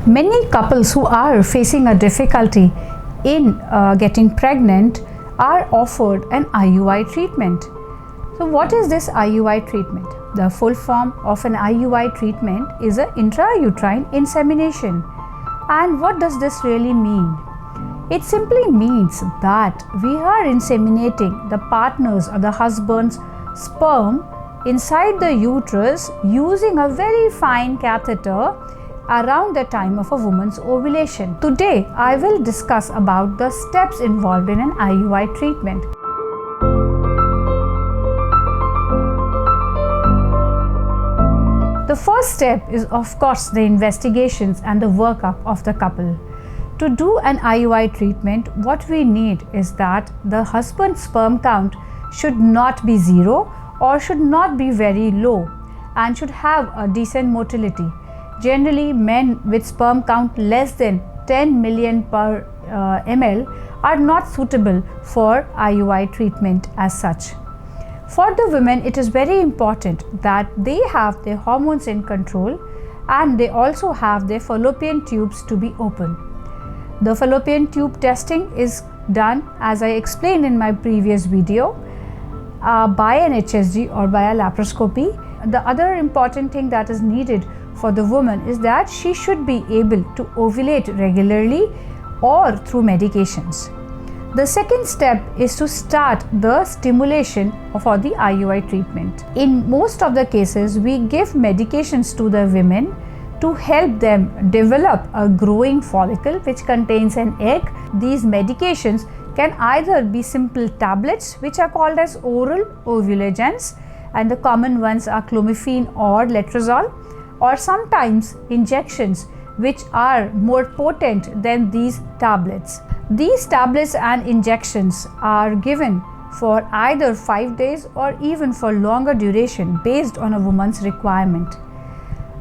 Many couples who are facing a difficulty in getting pregnant are offered an IUI treatment. So what is this IUI treatment? The full form of an IUI treatment is an intrauterine insemination. And what does this really mean? It simply means that we are inseminating the partner's or the husband's sperm inside the uterus using a very fine catheter around the time of a woman's ovulation. Today, I will discuss about the steps involved in an IUI treatment. The first step is, of course, the investigations and the workup of the couple. To do an IUI treatment, what we need is that the husband's sperm count should not be zero or should not be very low and should have a decent motility. Generally, men with sperm count less than 10 million per ml are not suitable for IUI treatment as such. For the women, it is very important that they have their hormones in control and they also have their fallopian tubes to be open. The fallopian tube testing is done, as I explained in my previous video, by an HSG or by a laparoscopy. The other important thing that is needed for the woman is that she should be able to ovulate regularly or through medications. The second step is to start the stimulation for the IUI treatment. In most of the cases, we give medications to the women to help them develop a growing follicle which contains an egg. These medications can either be simple tablets which are called as oral ovulogents, and the common ones are clomiphene or letrozole, or sometimes injections which are more potent than these tablets. These tablets and injections are given for either 5 days or even for longer duration based on a woman's requirement.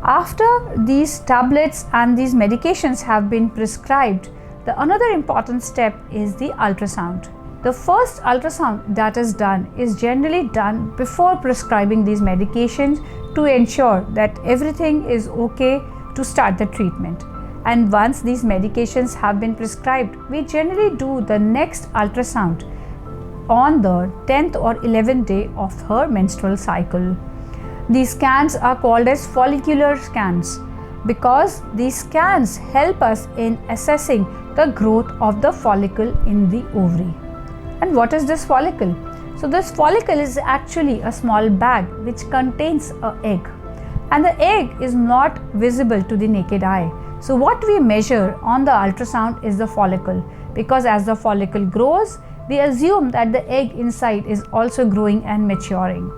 After these tablets and these medications have been prescribed, another important step is the ultrasound. The first ultrasound that is done is generally done before prescribing these medications to ensure that everything is okay to start the treatment. And once these medications have been prescribed, we generally do the next ultrasound on the 10th or 11th day of her menstrual cycle. These scans are called as follicular scans because these scans help us in assessing the growth of the follicle in the ovary. And what is this follicle? So this follicle is actually a small bag which contains an egg, and the egg is not visible to the naked eye. So what we measure on the ultrasound is the follicle, because as the follicle grows, we assume that the egg inside is also growing and maturing.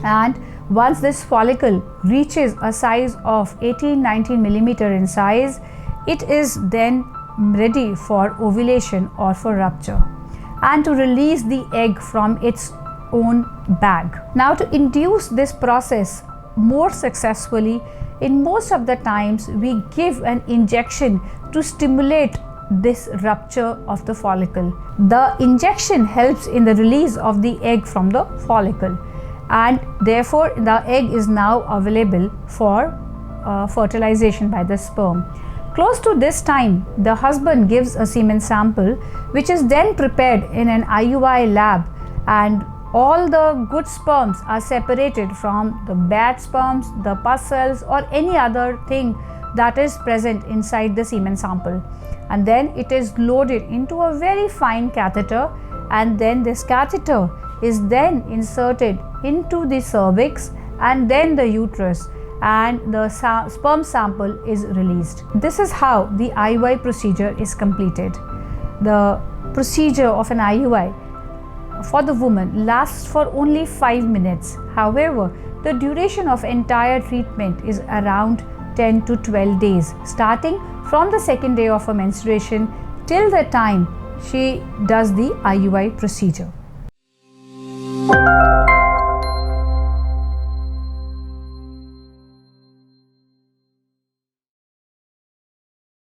And once this follicle reaches a size of 18-19 millimeter in size, it is then ready for ovulation or for rupture and to release the egg from its own bag. Now, to induce this process more successfully, in most of the times we give an injection to stimulate this rupture of the follicle. The injection helps in the release of the egg from the follicle, and therefore the egg is now available for fertilization by the sperm. Close to this time, the husband gives a semen sample which is then prepared in an IUI lab, and all the good sperms are separated from the bad sperms, the pus cells or any other thing that is present inside the semen sample. And then it is loaded into a very fine catheter, and then this catheter is then inserted into the cervix and then the uterus, and the sperm sample is released. This is how the IUI procedure is completed. The procedure of an IUI for the woman lasts for only 5 minutes. However, the duration of entire treatment is around 10 to 12 days, starting from the second day of her menstruation till the time she does the IUI procedure.